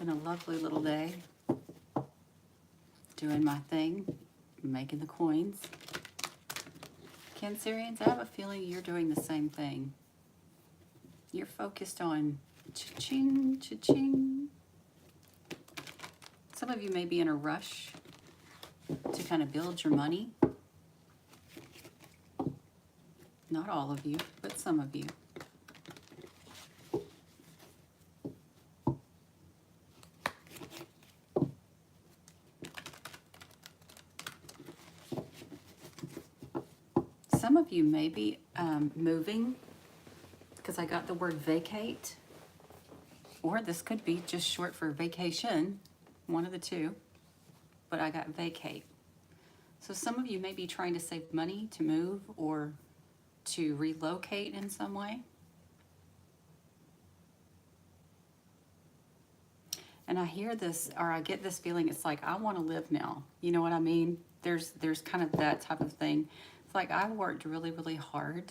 been a lovely little day. Doing my thing, making the coins. Cancerians, I have a feeling you're doing the same thing. You're focused on cha-ching, cha-ching. Some of you may be in a rush to kind of build your money. Not all of you, but some of you. Some of you may be moving, because I got the word vacate, or this could be just short for vacation, one of the two, but I got vacate. So some of you may be trying to save money to move or to relocate in some way. And I hear this, or I get this feeling, it's like, I want to live now. You know what I mean? There's kind of that type of thing. It's like, I worked really, really hard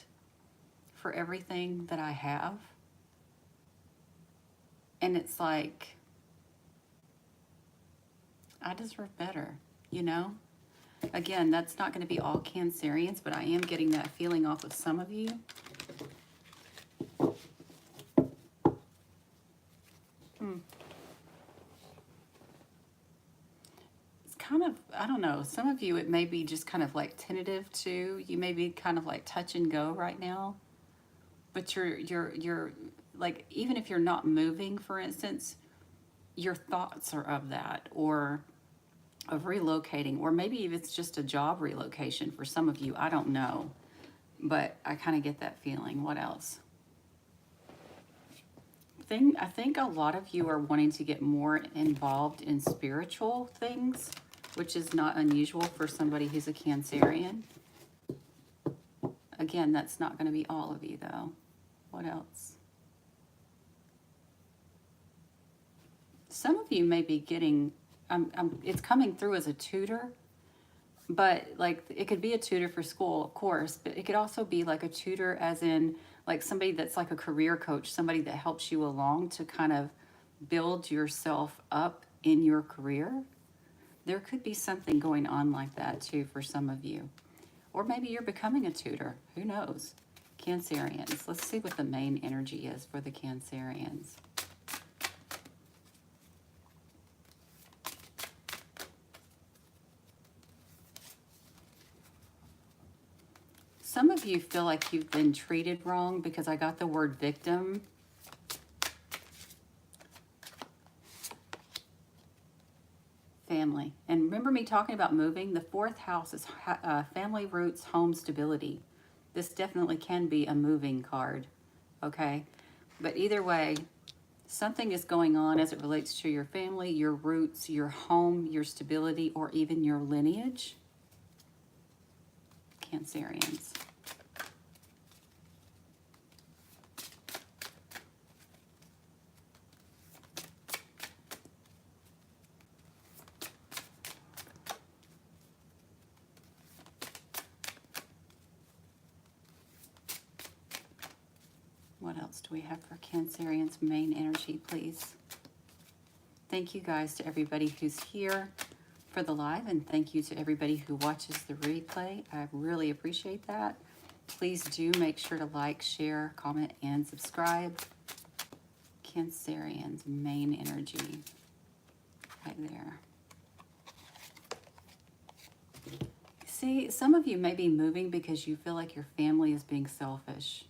for everything that I have. And it's like, I deserve better, you know? Again, that's not going to be all Cancerians, but I am getting that feeling off of some of you. It's kind of, I don't know, some of you it may be just kind of like tentative too. You may be kind of like touch and go right now. But you're like, even if you're not moving, for instance, your thoughts are of that, or of relocating, or maybe if it's just a job relocation for some of you, I don't know, but I kind of get that feeling. What else? I think a lot of you are wanting to get more involved in spiritual things, which is not unusual for somebody who's a Cancerian. Again, that's not going to be all of you though. What else? Some of you may be getting, it's coming through as a tutor, but like it could be a tutor for school, of course, but it could also be like a tutor as in like somebody that's like a career coach, somebody that helps you along to kind of build yourself up in your career. There could be something going on like that too for some of you. Or maybe you're becoming a tutor, who knows? Cancerians, let's see what the main energy is for the Cancerians. Some of you feel like you've been treated wrong because I got the word victim. Family. And remember me talking about moving? The fourth house is family roots, home stability. This definitely can be a moving card, okay? But either way, something is going on as it relates to your family, your roots, your home, your stability, or even your lineage. Cancerians. What else do we have for Cancerians' main energy, please? Thank you guys to everybody who's here for the live, and thank you to everybody who watches the replay. I really appreciate that. Please do make sure to like, share, comment, and subscribe. Cancerians' main energy, right there. See, some of you may be moving because you feel like your family is being selfish.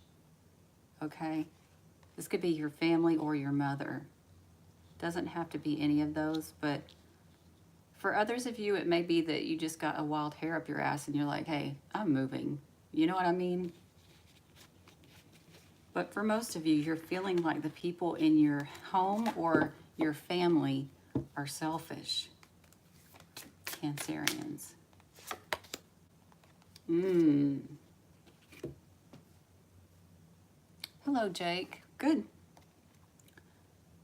Okay? This could be your family or your mother. Doesn't have to be any of those, but for others of you, it may be that you just got a wild hair up your ass and you're like, hey, I'm moving. You know what I mean? But for most of you, you're feeling like the people in your home or your family are selfish. Cancerians. Hello, Jake. Good.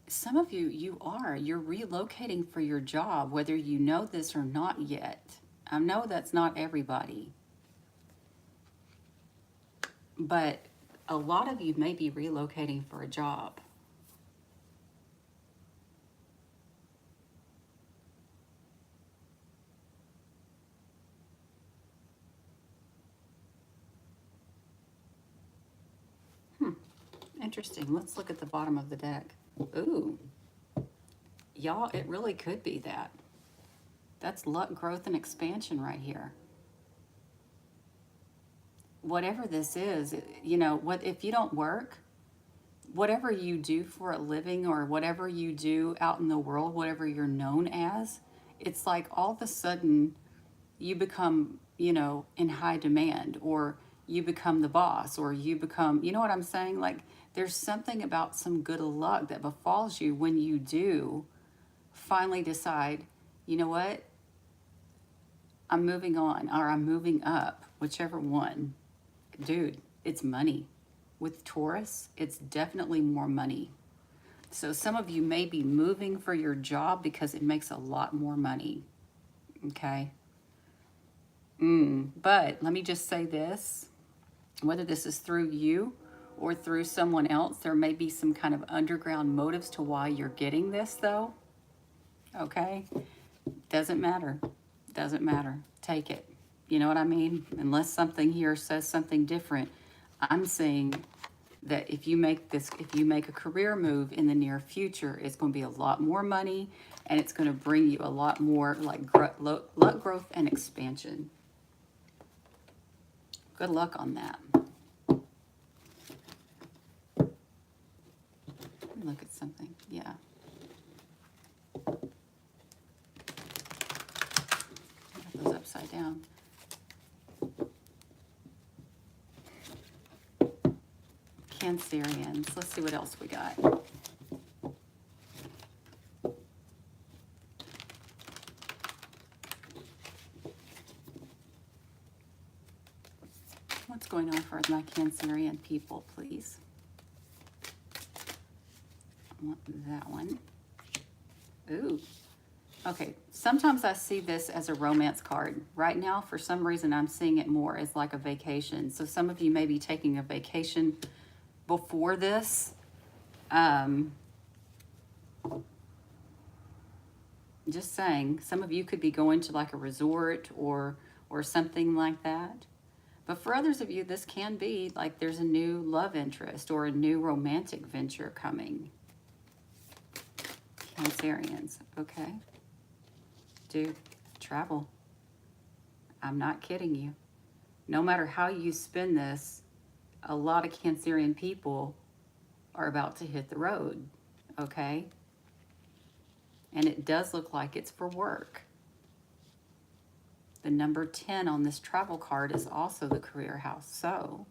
Some of you, you're relocating for your job, whether you know this or not yet. I know that's not everybody. But a lot of you may be relocating for a job. Interesting. Let's look at the bottom of the deck. Ooh, y'all, it really could be that. That's luck, growth, and expansion right here. Whatever this is, you know, what if you don't work, whatever you do for a living or whatever you do out in the world, whatever you're known as, it's like all of a sudden you become, you know, in high demand, or you become the boss, or you become, you know what I'm saying? Like there's something about some good luck that befalls you when you do finally decide, you know what, I'm moving on, or I'm moving up, whichever one. Dude, it's money. With Taurus, it's definitely more money. So some of you may be moving for your job because it makes a lot more money. Okay? But let me just say this. Whether this is through you or through someone else, there may be some kind of underground motives to why you're getting this, though. Okay? Doesn't matter. Doesn't matter. Take it. You know what I mean? Unless something here says something different, I'm saying that if you make a career move in the near future, it's going to be a lot more money, and it's going to bring you a lot more like luck, growth, and expansion. Good luck on that. Let me look at something. Yeah. I got those upside down. Cancerians. Let's see what else we got. What's going on for my Cancerian people, please? I want that one. Ooh. Okay, sometimes I see this as a romance card. Right now, for some reason, I'm seeing it more as like a vacation. So some of you may be taking a vacation before this. Just saying, some of you could be going to like a resort or something like that. But for others of you, this can be like there's a new love interest or a new romantic venture coming. Cancerians, okay. Dude, travel. I'm not kidding you. No matter how you spin this, a lot of Cancerian people are about to hit the road, okay? And it does look like it's for work. The number 10 on this travel card is also the career house. So,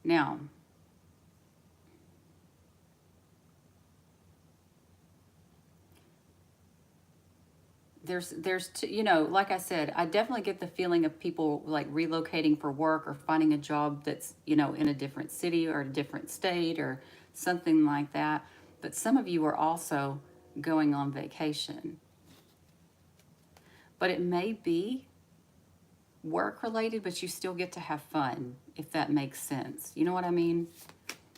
now, there's you know, like I said, I definitely get the feeling of people like relocating for work or finding a job that's, you know, in a different city or a different state or something like that. But some of you are also going on vacation. But it may be work related, but you still get to have fun, if that makes sense. You know what I mean?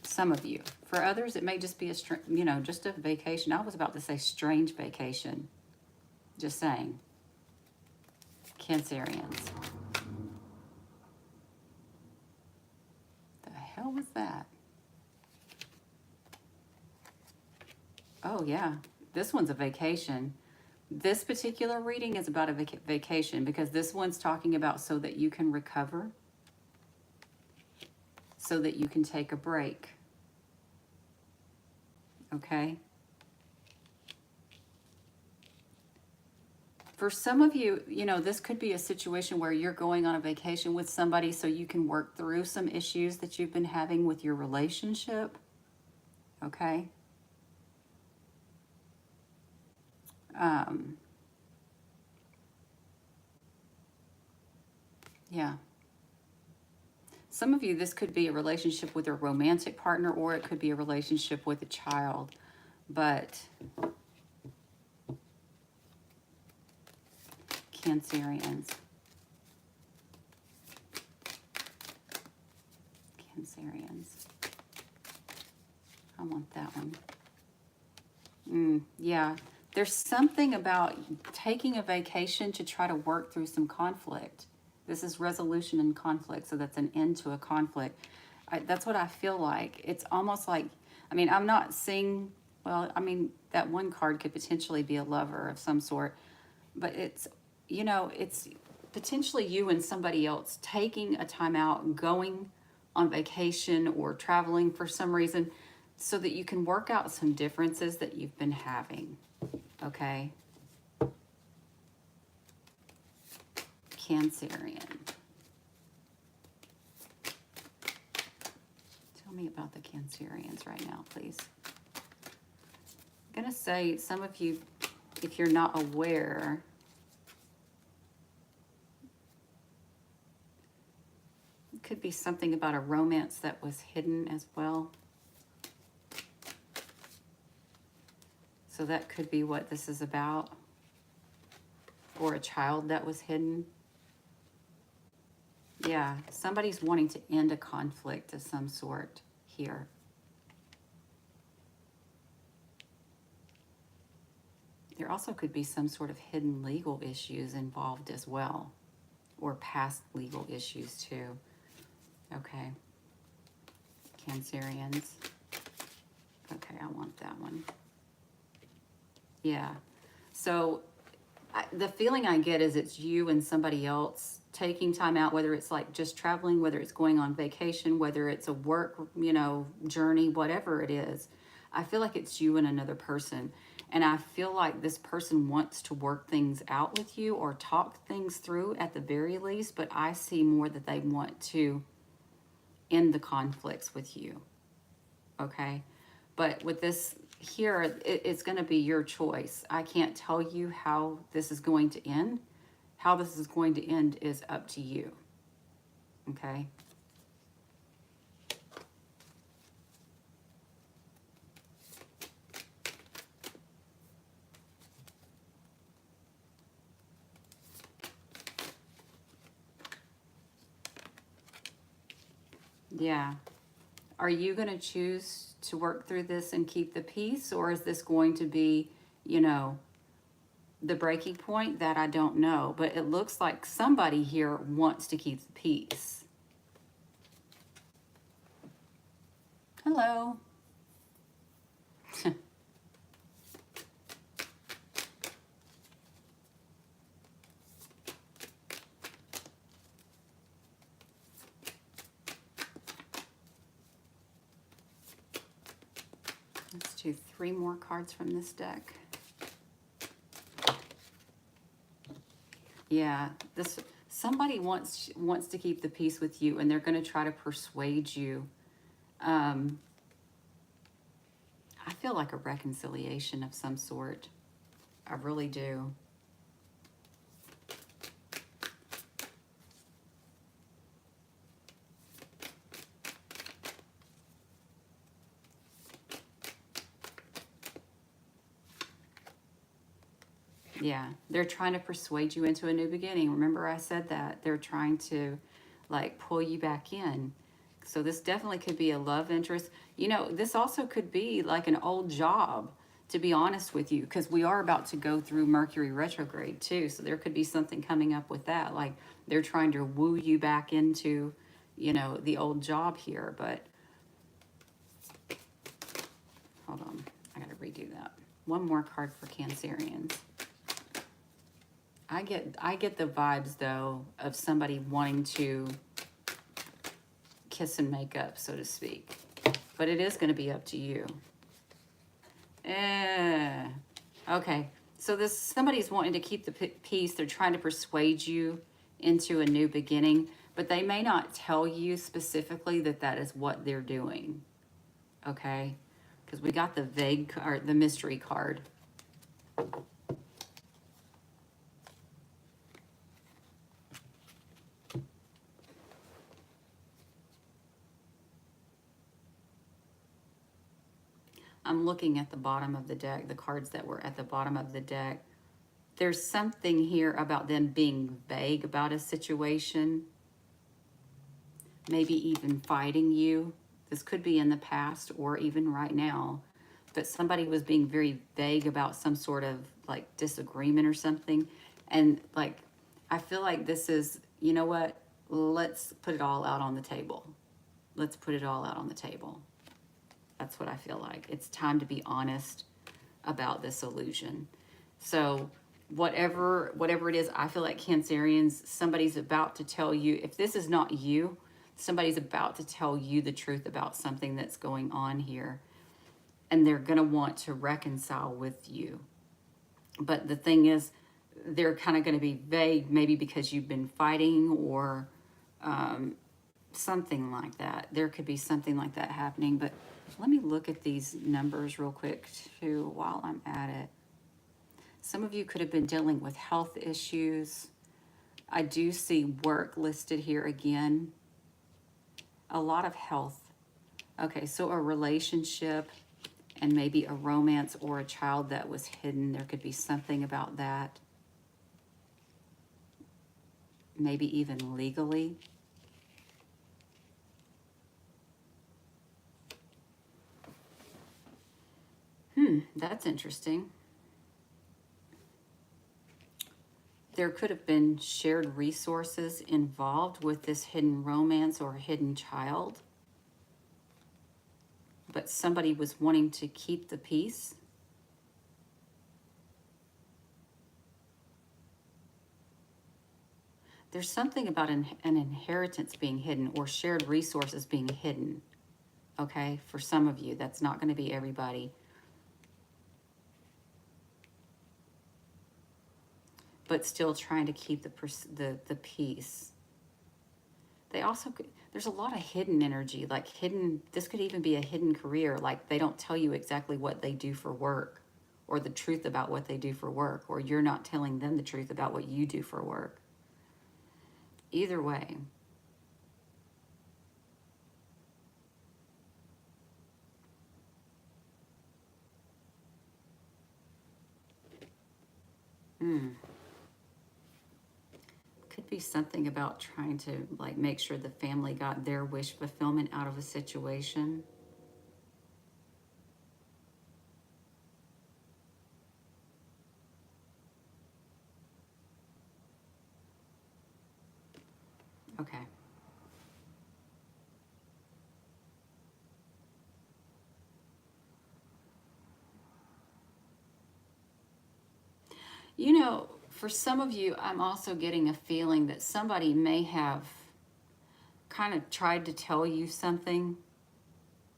Some of you. For others, it may just be you know, just a vacation. I was about to say strange vacation. Just saying. Cancerians. The hell was that? Oh, yeah. This one's a vacation. This particular reading is about a vacation because this one's talking about so that you can recover, so that you can take a break. Okay? For some of you, you know, this could be a situation where you're going on a vacation with somebody so you can work through some issues that you've been having with your relationship. Okay? Yeah. Some of you, this could be a relationship with a romantic partner, or it could be a relationship with a child. But Cancerians. Cancerians. I want that one. Yeah. There's something about taking a vacation to try to work through some conflict. This is resolution and conflict, so that's an end to a conflict. That's what I feel like. It's almost like, I mean, I'm not seeing, well, I mean, that one card could potentially be a lover of some sort, but it's, it's potentially you and somebody else taking a time out, going on vacation or traveling for some reason so that you can work out some differences that you've been having. Okay? Cancerian. Tell me about the Cancerians right now, please. I'm going to say some of you, if you're not aware, it could be something about a romance that was hidden as well. So that could be what this is about. Or a child that was hidden. Yeah, somebody's wanting to end a conflict of some sort here. There also could be some sort of hidden legal issues involved as well, or past legal issues too. Okay, Cancerians. Okay, I want that one. Yeah, so the feeling I get is it's you and somebody else taking time out, whether it's like just traveling, whether it's going on vacation, whether it's a work, journey, whatever it is. I feel like it's you and another person. And I feel like this person wants to work things out with you or talk things through at the very least, but I see more that they want to end the conflicts with you. Okay? But with this here, it's going to be your choice. I can't tell you how this is going to end. How this is going to end is up to you. Okay? Yeah. Are you going to choose to work through this and keep the peace, or is this going to be, the breaking point? That I don't know, but it looks like somebody here wants to keep the peace. Hello. Let's do 3 more cards from this deck. Yeah, somebody wants to keep the peace with you, and they're going to try to persuade you. I feel like a reconciliation of some sort. I really do. Yeah, they're trying to persuade you into a new beginning. Remember I said that. They're trying to like pull you back in. So this definitely could be a love interest. This also could be like an old job, to be honest with you, because we are about to go through Mercury retrograde too. So there could be something coming up with that. Like they're trying to woo you back into, the old job here. But hold on, I got to redo that. One more card for Cancerians. I get the vibes though of somebody wanting to kiss and make up, so to speak. But it is going to be up to you. Okay. So somebody's wanting to keep the peace. They're trying to persuade you into a new beginning, but they may not tell you specifically that is what they're doing. Okay? Because we got the vague card, the mystery card. I'm looking at the bottom of the deck, the cards that were at the bottom of the deck. There's something here about them being vague about a situation. Maybe even fighting you. This could be in the past or even right now. But somebody was being very vague about some sort of like disagreement or something. And like, I feel like this is, you know what? Let's put it all out on the table. let's put it all out on the table. That's what I feel like. It's time to be honest about this illusion. So whatever it is, I feel like Cancerians, somebody's about to tell you, if this is not you, somebody's about to tell you the truth about something that's going on here. And they're going to want to reconcile with you. But the thing is, they're kind of going to be vague, maybe because you've been fighting or something like that. There could be something like that happening. But let me look at these numbers real quick too while I'm at it. Some of you could have been dealing with health issues. I do see work listed here again. A lot of health. Okay, so a relationship and maybe a romance or a child that was hidden. There could be something about that. Maybe even legally. That's interesting. There could have been shared resources involved with this hidden romance or hidden child. But somebody was wanting to keep the peace. There's something about an inheritance being hidden or shared resources being hidden. Okay, for some of you, that's not going to be everybody. But still trying to keep the peace. They also, there's a lot of hidden energy, like hidden, this could even be a hidden career, like they don't tell you exactly what they do for work or the truth about what they do for work, or you're not telling them the truth about what you do for work. Either way. Could be something about trying to like make sure the family got their wish fulfillment out of a situation. Okay. You know, for some of you, I'm also getting a feeling that somebody may have kind of tried to tell you something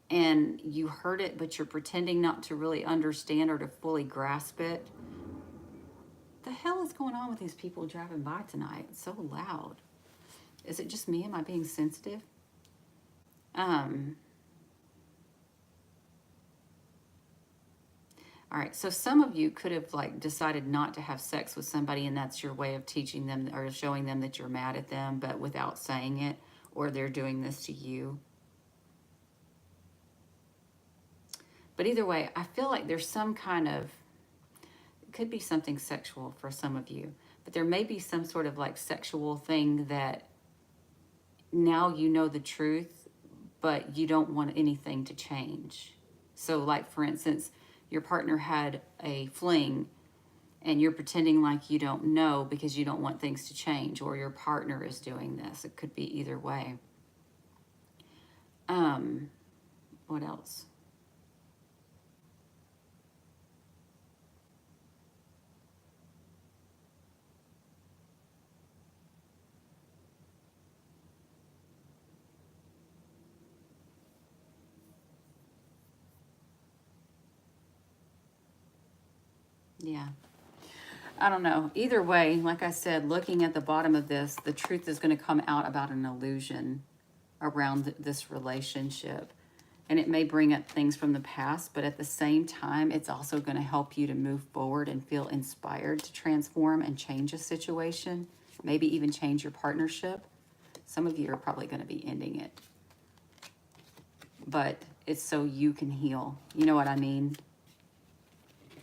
and you heard it, but you're pretending not to really understand or to fully grasp it. The hell is going on with these people driving by tonight? It's so loud. Is it just me? Am I being sensitive? All right, so some of you could have like decided not to have sex with somebody and that's your way of teaching them or showing them that you're mad at them, but without saying it, or they're doing this to you. But either way, I feel like there's some kind of, it could be something sexual for some of you, but there may be some sort of like sexual thing that now you know the truth, but you don't want anything to change. So like, for instance, your partner had a fling and you're pretending like you don't know because you don't want things to change, or your partner is doing this. It could be either way. What else? Yeah. I don't know. Either way, like I said, looking at the bottom of this, the truth is going to come out about an illusion around this relationship. And it may bring up things from the past, but at the same time, it's also going to help you to move forward and feel inspired to transform and change a situation, maybe even change your partnership. Some of you are probably going to be ending it, but it's so you can heal. You know what I mean?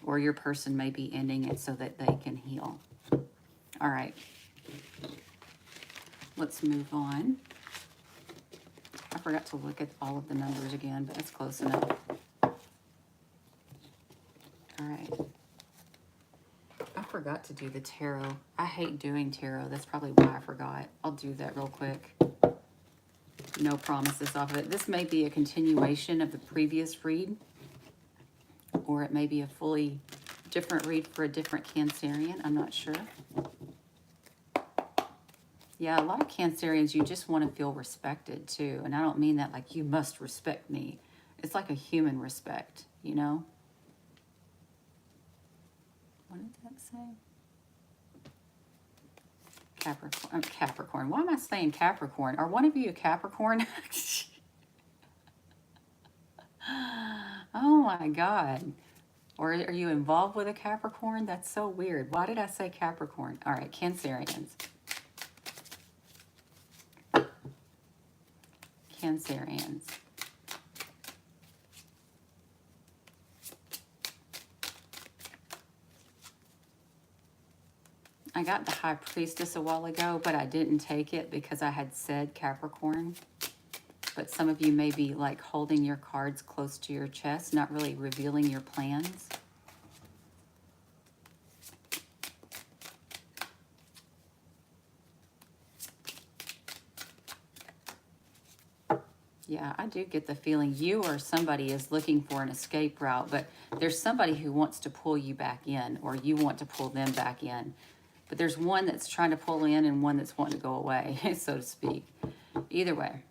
Or your person may be ending it so that they can heal. All right. Let's move on. I forgot to look at all of the numbers again, but it's close enough. All right. I forgot to do the tarot. I hate doing tarot. That's probably why I forgot. I'll do that real quick. No promises off of it. This may be a continuation of the previous read, or it may be a fully different read for a different Cancerian. I'm not sure. Yeah, a lot of Cancerians, you just want to feel respected too. And I don't mean that like you must respect me. It's like a human respect, you know? What did that say? Capricorn. Capricorn. Why am I saying Capricorn? Are one of you a Capricorn? Oh my God. Or are you involved with a Capricorn? That's so weird. Why did I say Capricorn? All right, Cancerians. Cancerians. I got the High Priestess a while ago, but I didn't take it because I had said Capricorn. But some of you may be like holding your cards close to your chest, not really revealing your plans. Yeah, I do get the feeling you or somebody is looking for an escape route, but there's somebody who wants to pull you back in, or you want to pull them back in. But there's one that's trying to pull in and one that's wanting to go away, so to speak. Either way.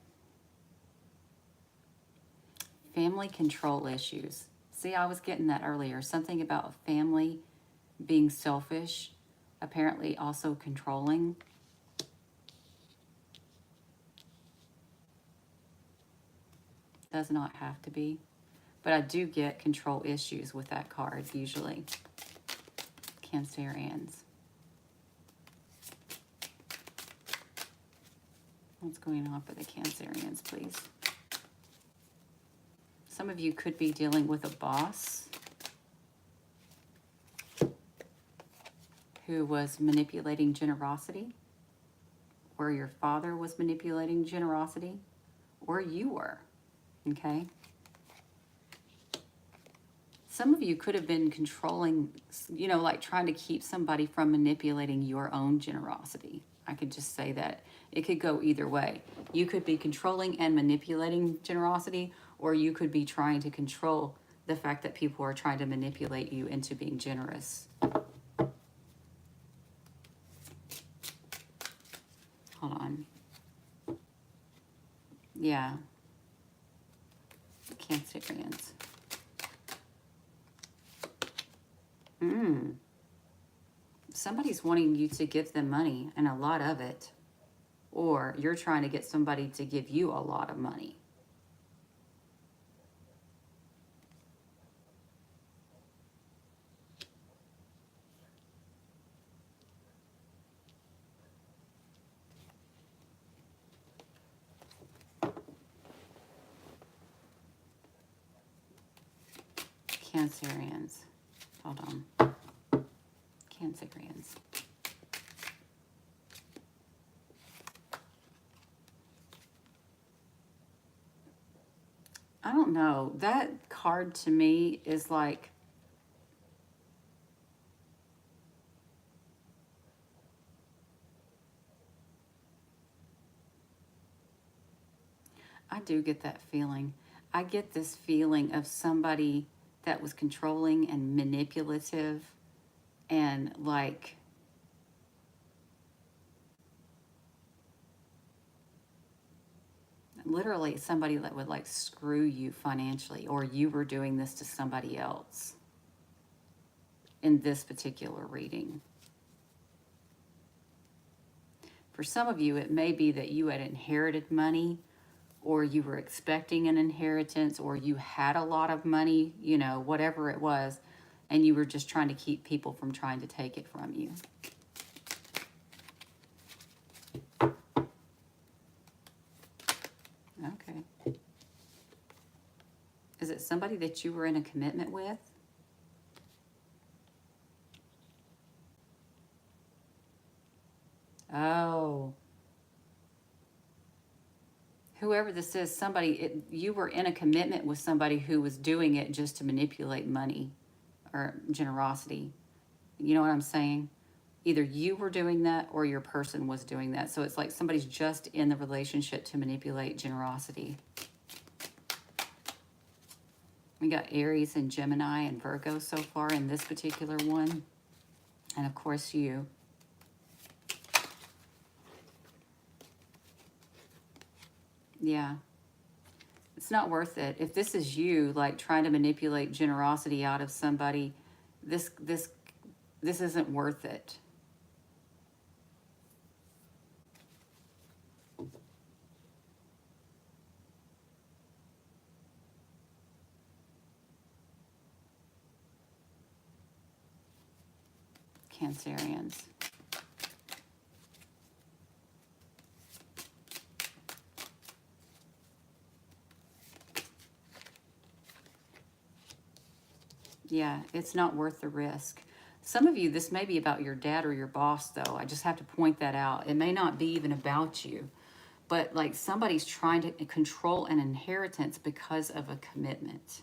Family control issues. See, I was getting that earlier. Something about family being selfish, apparently also controlling. Does not have to be. But I do get control issues with that card, usually. Cancerians. What's going on for the Cancerians, please? Some of you could be dealing with a boss who was manipulating generosity, or your father was manipulating generosity, or you were, okay? Some of you could have been controlling, you know, like trying to keep somebody from manipulating your own generosity. I could just say that. It could go either way. You could be controlling and manipulating generosity, or you could be trying to control the fact that people are trying to manipulate you into being generous. Hold on. Yeah. Cancerians. Somebody's wanting you to give them money, and a lot of it. Or you're trying to get somebody to give you a lot of money. Cancerians. Hold on. Cancerians. I don't know. That card to me is like, I do get that feeling. I get this feeling of somebody that was controlling and manipulative and like literally somebody that would like screw you financially, or you were doing this to somebody else in this particular reading. For some of you, it may be that you had inherited money, or you were expecting an inheritance, or you had a lot of money, you know, whatever it was, and you were just trying to keep people from trying to take it from you. Okay. Is it somebody that you were in a commitment with? Oh. Whoever this is, somebody, you were in a commitment with somebody who was doing it just to manipulate money or generosity. You know what I'm saying? Either you were doing that or your person was doing that. So it's like somebody's just in the relationship to manipulate generosity. We got Aries and Gemini and Virgo so far in this particular one. And of course you. Yeah. It's not worth it. If this is you, like trying to manipulate generosity out of somebody, this isn't worth it. Cancerians. Yeah, it's not worth the risk. Some of you, this may be about your dad or your boss, though. I just have to point that out. It may not be even about you, but like somebody's trying to control an inheritance because of a commitment.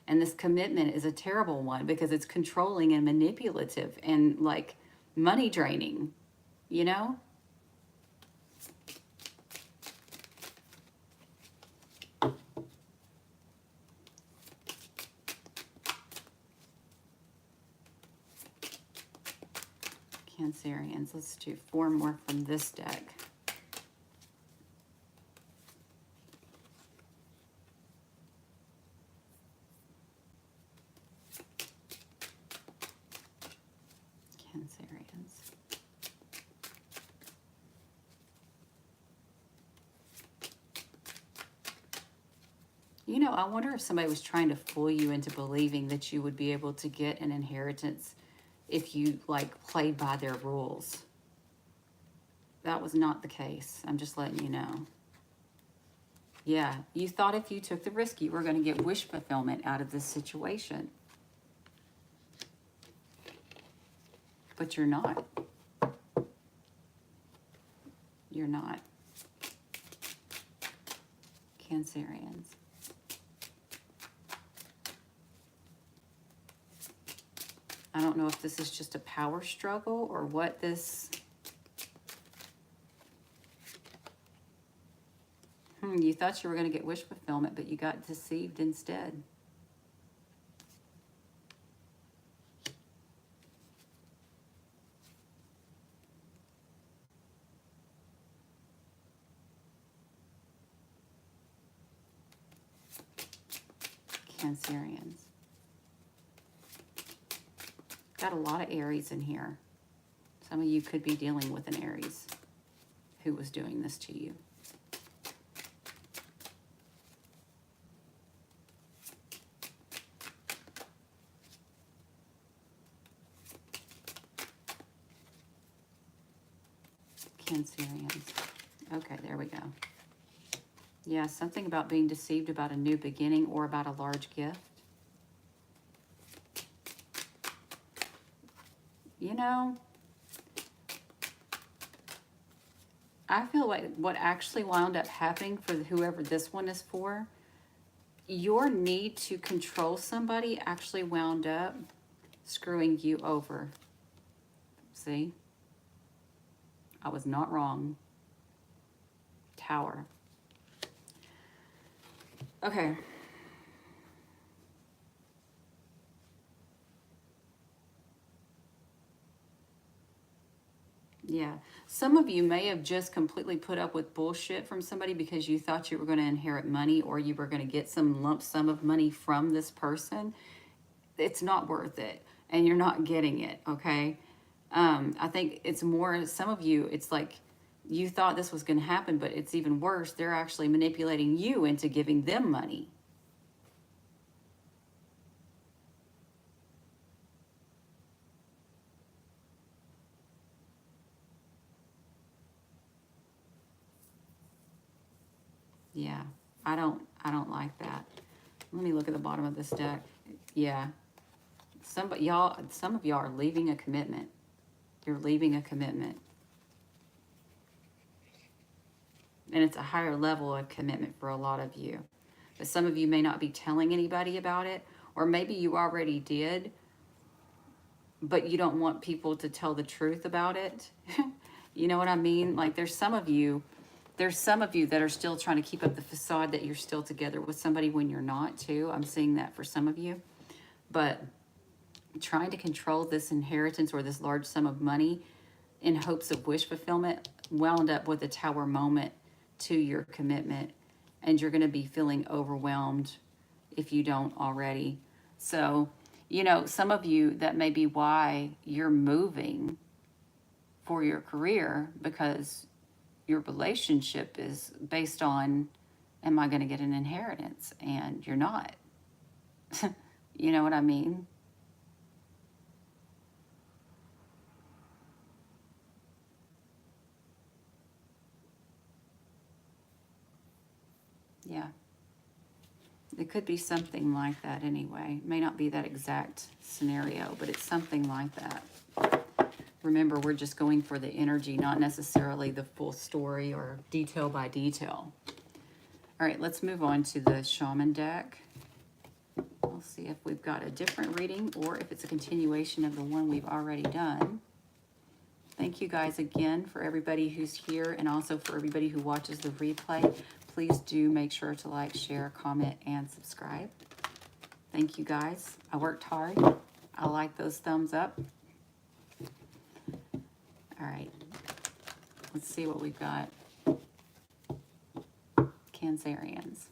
And this commitment is a terrible one because it's controlling and manipulative and like money draining, you know? Cancerians. Let's do 4 more from this deck. Cancerians. You know, I wonder if somebody was trying to fool you into believing that you would be able to get an inheritance if you like played by their rules. That was not the case. I'm just letting you know. Yeah, you thought if you took the risk, you were going to get wish fulfillment out of this situation. But you're not. You're not. Cancerians. I don't know if this is just a power struggle or what this... you thought you were going to get wish fulfillment, but you got deceived instead. Cancerians. Got a lot of Aries in here. Some of you could be dealing with an Aries who was doing this to you. Cancerians. Okay, there we go. Yeah, something about being deceived about a new beginning or about a large gift. You know, I feel like what actually wound up happening for whoever this one is for, your need to control somebody actually wound up screwing you over. See? I was not wrong. Tower. Okay. Yeah. Some of you may have just completely put up with bullshit from somebody because you thought you were going to inherit money or you were going to get some lump sum of money from this person. It's not worth it. And you're not getting it, okay? I think it's more, some of you, it's like you thought this was going to happen, but it's even worse. They're actually manipulating you into giving them money. Yeah, I don't like that. Let me look at the bottom of this deck. Yeah, some of y'all are leaving a commitment. You're leaving a commitment. And it's a higher level of commitment for a lot of you. But some of you may not be telling anybody about it, or maybe you already did. but you don't want people to tell the truth about it. You know what I mean? Like there's some of you that are still trying to keep up the facade that you're still together with somebody when you're not too. I'm seeing that for some of you. But trying to control this inheritance or this large sum of money in hopes of wish fulfillment wound up with a tower moment to your commitment. And you're going to be feeling overwhelmed if you don't already. So, you know, some of you, that may be why you're moving for your career, because your relationship is based on, am I going to get an inheritance? And you're not. You know what I mean? Yeah. It could be something like that anyway. It may not be that exact scenario, but it's something like that. Remember, we're just going for the energy, not necessarily the full story or detail by detail. All right, let's move on to the Shaman deck. We'll see if we've got a different reading or if it's a continuation of the one we've already done. Thank you guys again for everybody who's here and also for everybody who watches the replay. Please do make sure to like, share, comment, and subscribe. Thank you guys. I worked hard. I like those thumbs up. All right. Let's see what we've got. Cancerians.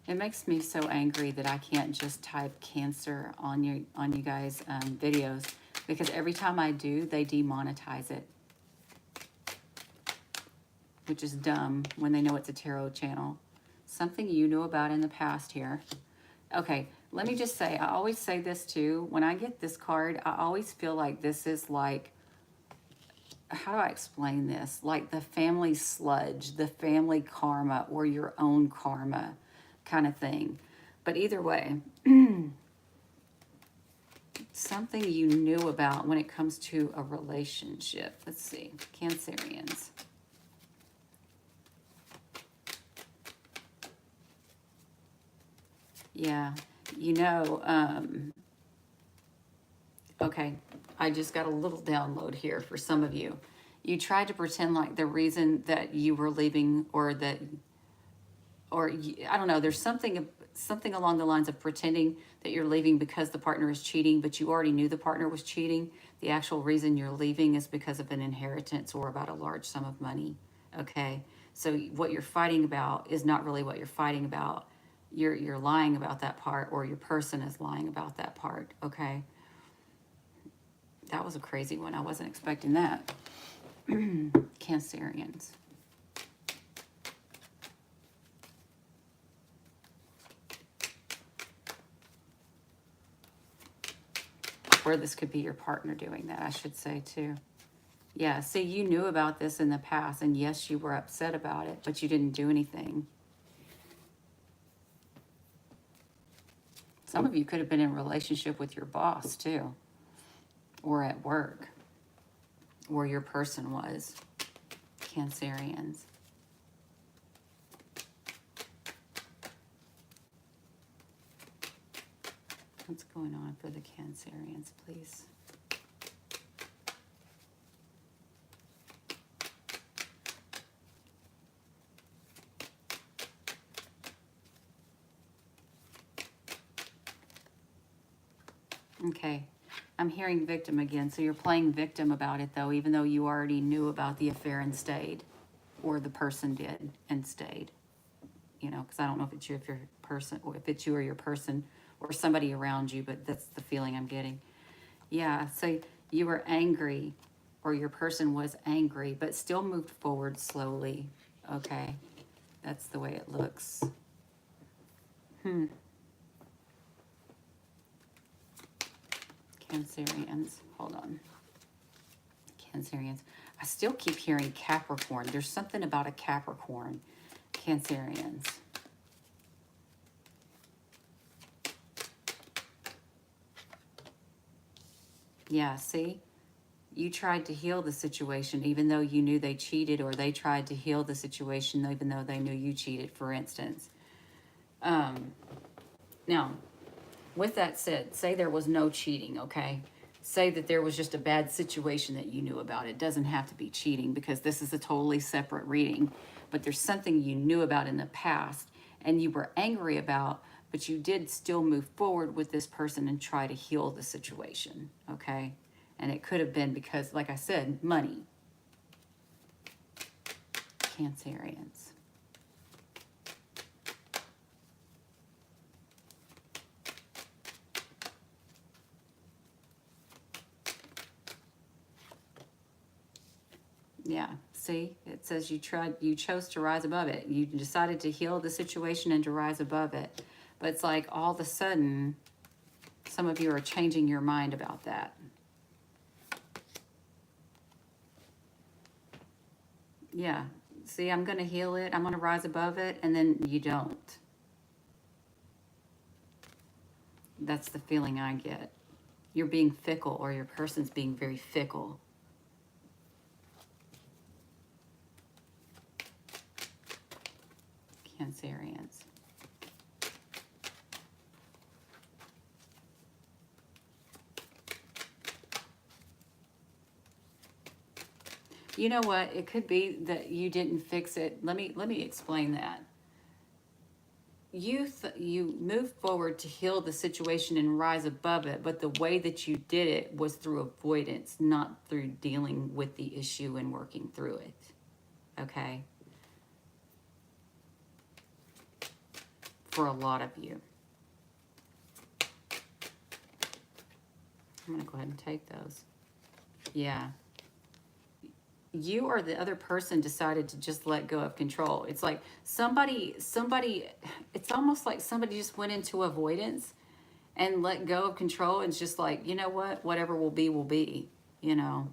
It makes me so angry that I can't just type Cancer on you guys' videos, because every time I do, they demonetize it, which is dumb when they know it's a tarot channel. Something you knew about in the past here. Okay, let me just say, I always say this too. When I get this card, I always feel like this is like, how do I explain this? Like the family sludge, the family karma, or your own karma kind of thing. But either way, something you knew about when it comes to a relationship. Let's see, Cancerians. Yeah, you know, okay, I just got a little download here for some of you. You tried to pretend like the reason that you were leaving, or that, or I don't know, there's something along the lines of pretending that you're leaving because the partner is cheating, but you already knew the partner was cheating. The actual reason you're leaving is because of an inheritance or about a large sum of money. Okay, so what you're fighting about is not really what you're fighting about. You're lying about that part, or your person is lying about that part. Okay, that was a crazy one. I wasn't expecting that. Cancerians. Or this could be your partner doing that, I should say, too. Yeah, see, you knew about this in the past, and yes, you were upset about it, but you didn't do anything. Some of you could have been in a relationship with your boss, too, or at work, or your person was. Cancerians. What's going on for the Cancerians, please? Okay, I'm hearing victim again. So you're playing victim about it, though, even though you already knew about the affair and stayed, or the person did and stayed. You know, because I don't know if it's you, if your person, or if it's you or your person, or somebody around you, but that's the feeling I'm getting. Yeah, so you were angry, or your person was angry, but still moved forward slowly. Okay, that's the way it looks. Cancerians, hold on. Cancerians. I still keep hearing Capricorn. There's something about a Capricorn. Cancerians. Yeah, see? You tried to heal the situation even though you knew they cheated, or they tried to heal the situation even though they knew you cheated, for instance. Now, With that said, say there was no cheating, okay? Say that there was just a bad situation that you knew about. It doesn't have to be cheating because this is a totally separate reading. But there's something you knew about in the past and you were angry about, but you did still move forward with this person and try to heal the situation, okay? And it could have been because, like I said, money. Cancerians. Yeah, see, it says you chose to rise above it. You decided to heal the situation and to rise above it. But it's like all of a sudden, some of you are changing your mind about that. Yeah, see, I'm going to heal it. I'm going to rise above it. And then you don't. That's the feeling I get. You're being fickle, or your person's being very fickle. Cancerians. You know what? It could be that you didn't fix it. Let me explain that. You moved forward to heal the situation and rise above it, but the way that you did it was through avoidance, not through dealing with the issue and working through it. Okay? For a lot of you. I'm going to go ahead and take those. Yeah. You or the other person decided to just let go of control. It's like somebody, it's almost like somebody just went into avoidance and let go of control. And it's just like, you know what, whatever will be, you know.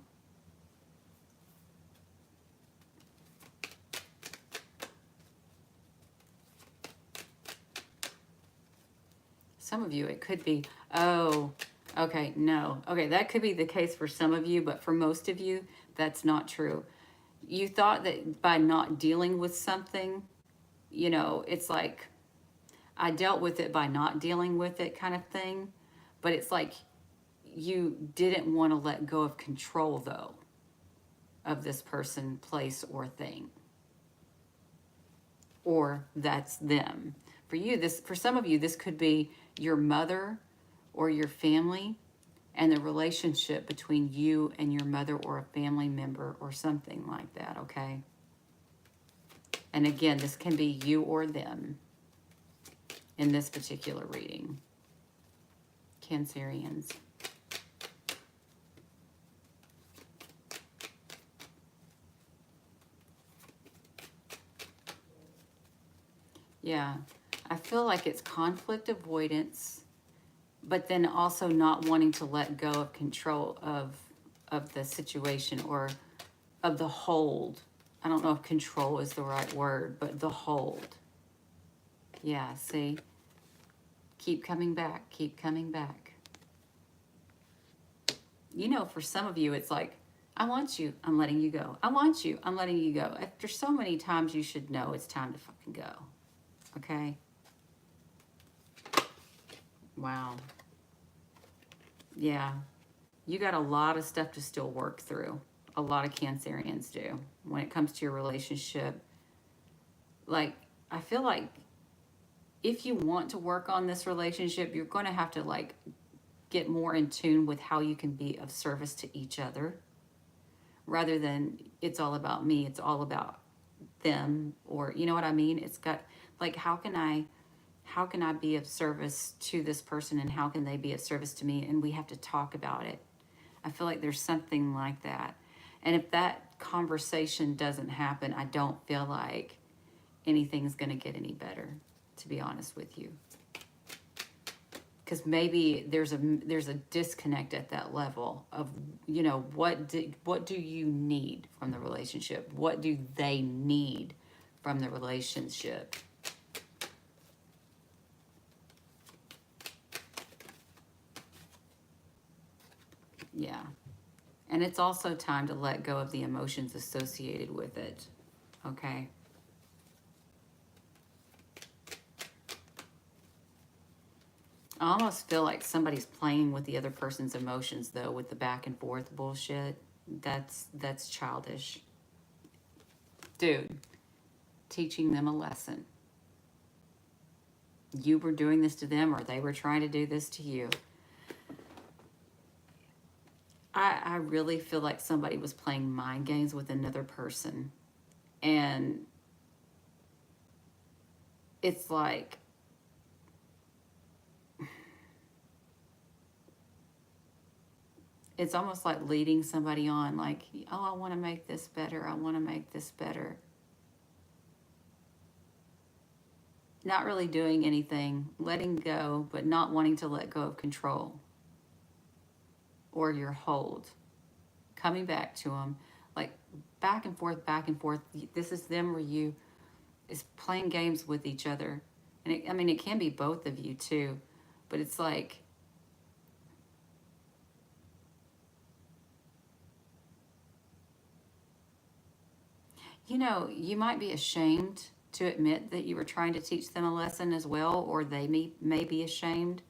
Some of you, it could be, oh, okay, no. Okay, that could be the case for some of you, but for most of you, that's not true. You thought that by not dealing with something, you know, it's like, I dealt with it by not dealing with it kind of thing. But it's like you didn't want to let go of control, though, of this person, place, or thing. Or that's them. For you, for some of you, this could be your mother or your family and the relationship between you and your mother or a family member or something like that, okay? And again, this can be you or them in this particular reading. Cancerians. Yeah, I feel like it's conflict avoidance, but then also not wanting to let go of control of the situation or of the hold. I don't know if control is the right word, but the hold. Yeah, see? Keep coming back, keep coming back. You know, for some of you, it's like, I want you, I'm letting you go. I want you, I'm letting you go. After so many times, you should know it's time to fucking go. Okay? Wow. Yeah. You got a lot of stuff to still work through. A lot of Cancerians do when it comes to your relationship. Like, I feel like if you want to work on this relationship, you're going to have to, like, get more in tune with how you can be of service to each other rather than it's all about me, it's all about them, or you know what I mean? It's got, like, how can I be of service to this person and how can they be of service to me? And we have to talk about it. I feel like there's something like that. And if that conversation doesn't happen, I don't feel like anything's going to get any better, to be honest with you. Because maybe there's a disconnect at that level of, you know, what do you need from the relationship? What do they need from the relationship? Yeah. And it's also time to let go of the emotions associated with it. Okay? I almost feel like somebody's playing with the other person's emotions though, with the back and forth bullshit. That's childish. Dude, teaching them a lesson. You were doing this to them or they were trying to do this to you. I really feel like somebody was playing mind games with another person. And it's like, it's almost like leading somebody on, like, oh, I want to make this better. I want to make this better. Not really doing anything, letting go, but not wanting to let go of control or your hold. Coming back to them, like back and forth, back and forth. This is them or you, is playing games with each other. And I mean, it can be both of you too, but it's like, you might be ashamed to admit that you were trying to teach them a lesson as well, or they may be ashamed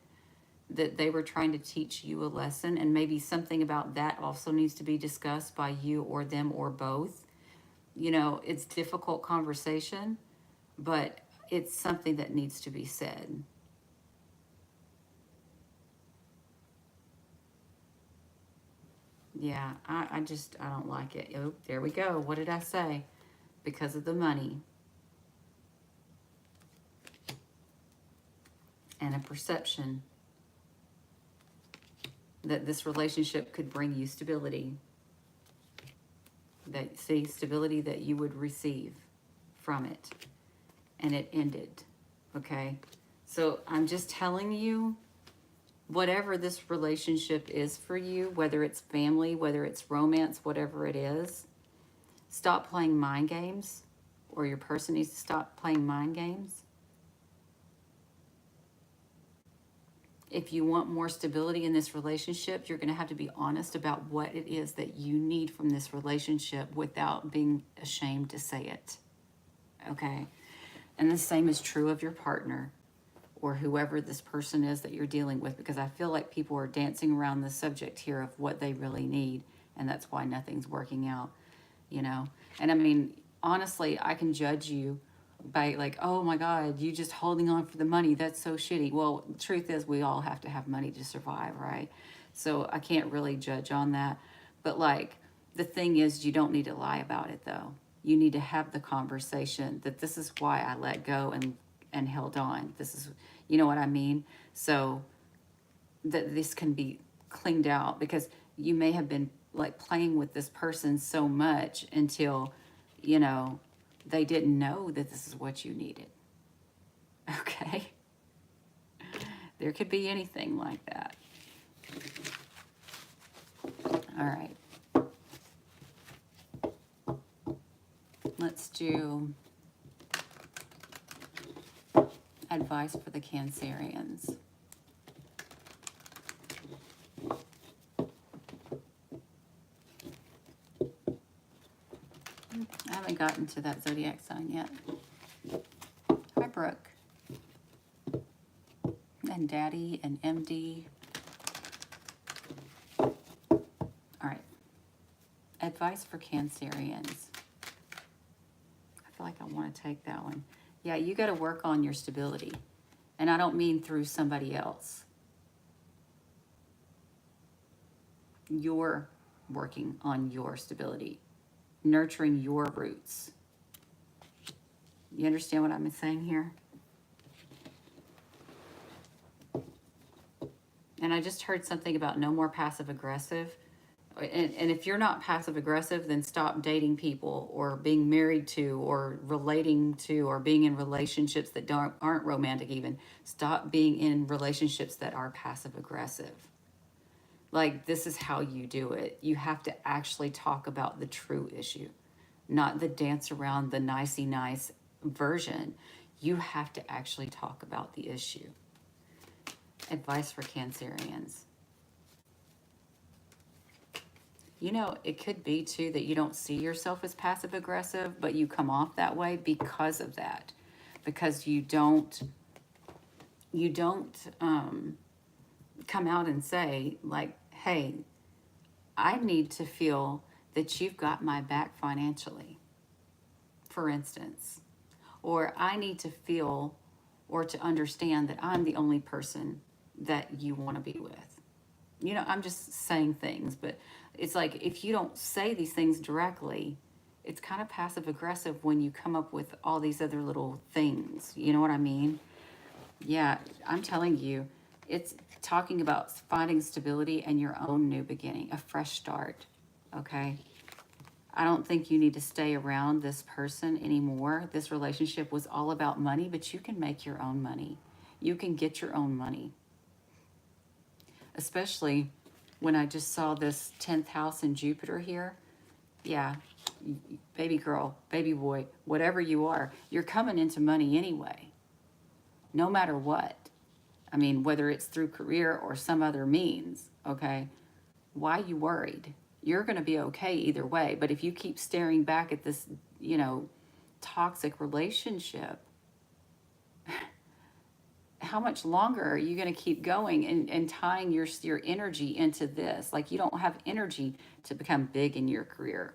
that they were trying to teach you a lesson, and maybe something about that also needs to be discussed by you or them or both. It's difficult conversation, but it's something that needs to be said. Yeah, I don't like it. Oh, there we go. What did I say? Because of the money and a perception that this relationship could bring you stability. Stability that you would receive from it. And it ended. Okay? So I'm just telling you, whatever this relationship is for you, whether it's family, whether it's romance, whatever it is, stop playing mind games, or your person needs to stop playing mind games. If you want more stability in this relationship, you're going to have to be honest about what it is that you need from this relationship without being ashamed to say it. Okay? And the same is true of your partner or whoever this person is that you're dealing with, because I feel like people are dancing around the subject here of what they really need, and that's why nothing's working out, you know? And I mean, honestly, I can judge you by like, oh my God, you just holding on for the money. That's so shitty. Well, the truth is we all have to have money to survive, right? So I can't really judge on that. But like, the thing is, you don't need to lie about it though. You need to have the conversation that this is why I let go and held on. This is, you know what I mean? So that this can be cleaned out, because you may have been like playing with this person so much until, you know, they didn't know that this is what you needed. Okay? There could be anything like that. All right. Let's do advice for the Cancerians. I haven't gotten to that zodiac sign yet. Hi, Brooke. And Daddy and MD. All right. Advice for Cancerians. I feel like I want to take that one. Yeah, you got to work on your stability. And I don't mean through somebody else. You're working on your stability, nurturing your roots. You understand what I'm saying here? And I just heard something about no more passive aggressive. And if you're not passive aggressive, then stop dating people or being married to or relating to or being in relationships that aren't romantic even. Stop being in relationships that are passive aggressive. Like, this is how you do it. You have to actually talk about the true issue, not the dance around the nicey nice version. You have to actually talk about the issue. Advice for Cancerians. You know, it could be too that you don't see yourself as passive aggressive, but you come off that way because of that. Because you don't you don't come out and say, like, hey, I need to feel that you've got my back financially, for instance. Or I need to feel or to understand that I'm the only person that you want to be with. You know, I'm just saying things, but it's like if you don't say these things directly, it's kind of passive aggressive when you come up with all these other little things. You know what I mean? Yeah, I'm telling you, it's talking about finding stability and your own new beginning, a fresh start. Okay? I don't think you need to stay around this person anymore. This relationship was all about money, but you can make your own money. You can get your own money. Especially when I just saw this 10th house in Jupiter here. Yeah, baby girl, baby boy, whatever you are, you're coming into money anyway, no matter what. I mean, whether it's through career or some other means, okay? Why you worried? You're going to be okay either way. But if you keep staring back at this, you know, toxic relationship, how much longer are you going to keep going and tying your energy into this? Like, you don't have energy to become big in your career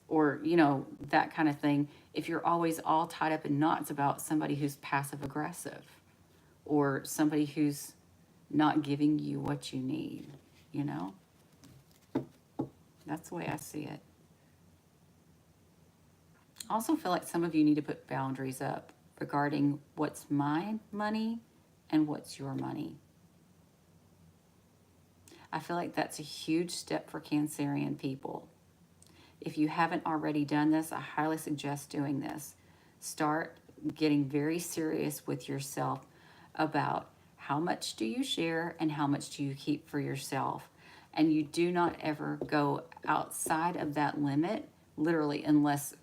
or, you know, that kind of thing. If you're always all tied up in knots about somebody who's passive aggressive or somebody who's not giving you what you need, you know? That's the way I see it. I also feel like some of you need to put boundaries up regarding what's my money and what's your money. I feel like that's a huge step for Cancerian people. If you haven't already done this, I highly suggest doing this. Start getting very serious with yourself about how much do you share and how much do you keep for yourself. And you do not ever go outside of that limit, literally, unless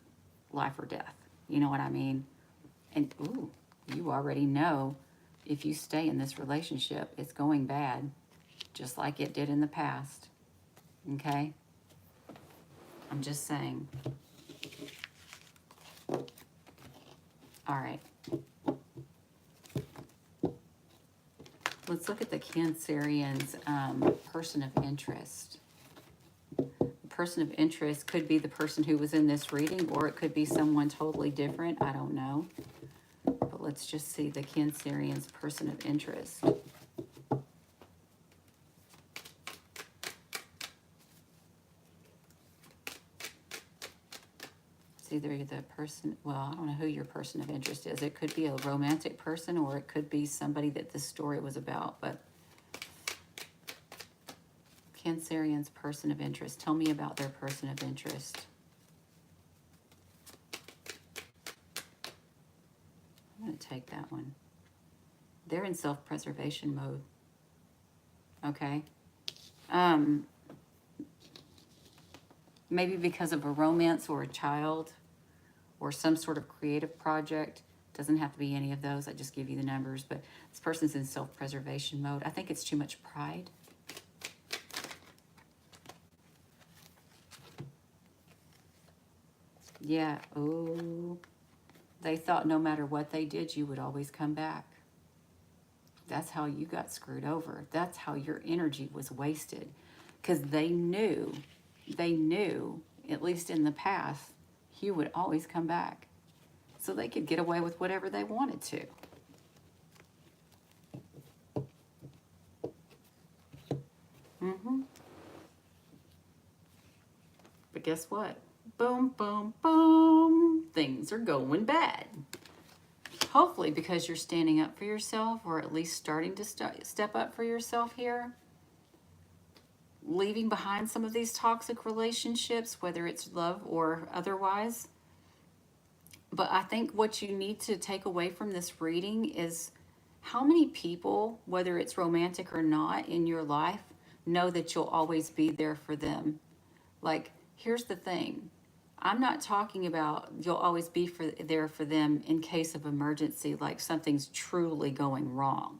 life or death. You know what I mean? And ooh, you already know if you stay in this relationship, it's going bad, just like it did in the past. Okay? I'm just saying. All right. Let's look at the Cancerian's person of interest. The person of interest could be the person who was in this reading, or it could be someone totally different. I don't know. But let's just see the Cancerian's person of interest. It's either the person, well, I don't know who your person of interest is. It could be a romantic person, or it could be somebody that this story was about. But Cancerian's person of interest. Tell me about their person of interest. I'm going to take that one. They're in self-preservation mode. Okay. Maybe because of a romance or a child or some sort of creative project. Doesn't have to be any of those. I just give you the numbers. But this person's in self-preservation mode. I think it's too much pride. Yeah. Oh. They thought no matter what they did, you would always come back. That's how you got screwed over. That's how your energy was wasted. Because they knew, at least in the past, you would always come back. So they could get away with whatever they wanted to. But guess what? Boom, boom, boom. Things are going bad. Hopefully because you're standing up for yourself, or at least starting to step up for yourself here. Leaving behind some of these toxic relationships, whether it's love or otherwise. But I think what you need to take away from this reading is how many people, whether it's romantic or not in your life, know that you'll always be there for them. Like, here's the thing. I'm not talking about you'll always be there for them in case of emergency, like something's truly going wrong.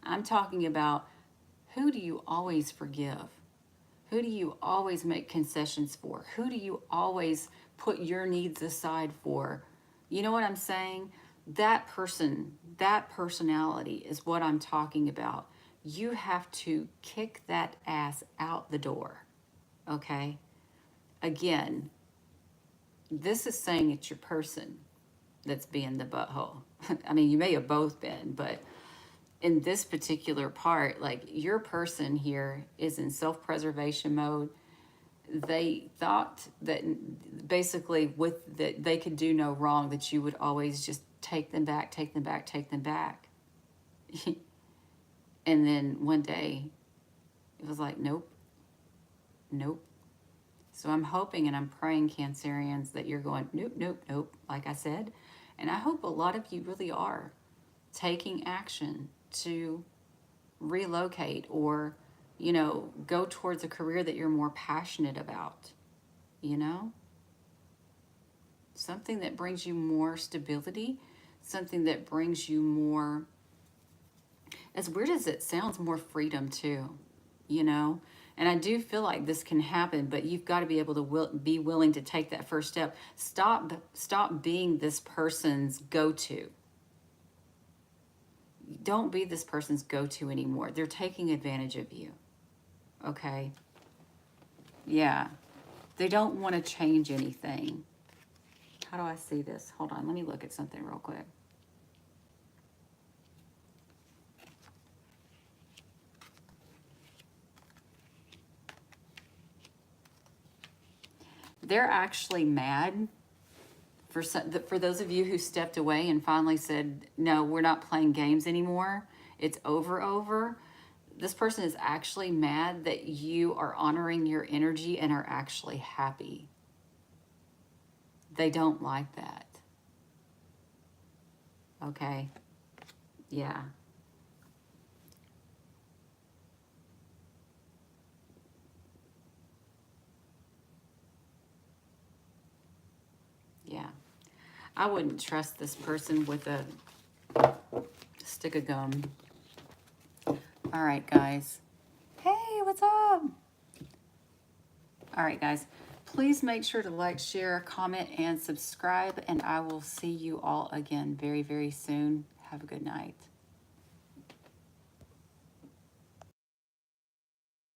I'm talking about, who do you always forgive? Who do you always make concessions for? Who do you always put your needs aside for? You know what I'm saying? that person, that personality is what I'm talking about. You have to kick that ass out the door. Okay? Again, this is saying it's your person that's being the butthole. I mean, you may have both been, but in this particular part, like your person here is in self preservation mode. They thought that basically with that they could do no wrong, that you would always just take them back, take them back, take them back. And then one day it was like, nope, nope. So I'm hoping and I'm praying, Cancerians, that you're going, nope, nope, nope, like I said. And I hope a lot of you really are taking action to relocate or, you know, go towards a career that you're more passionate about, you know? Something that brings you more stability, something that brings you more, as weird as it sounds, more freedom too, you know? And I do feel like this can happen, but you've got to be able to be willing to take that first step. Stop being this person's go-to. Don't be this person's go-to anymore. They're taking advantage of you. Okay? Yeah. They don't want to change anything. How do I see this? Hold on. Let me look at something real quick. They're actually mad for those of you who stepped away and finally said, no, we're not playing games anymore. It's over. This person is actually mad that you are honoring your energy and are actually happy. They don't like that. Okay? Yeah. Yeah. I wouldn't trust this person with a stick of gum. All right, guys. Hey, what's up? All right, guys. Please make sure to like, share, comment, and subscribe, and I will see you all again very, very soon. Have a good night.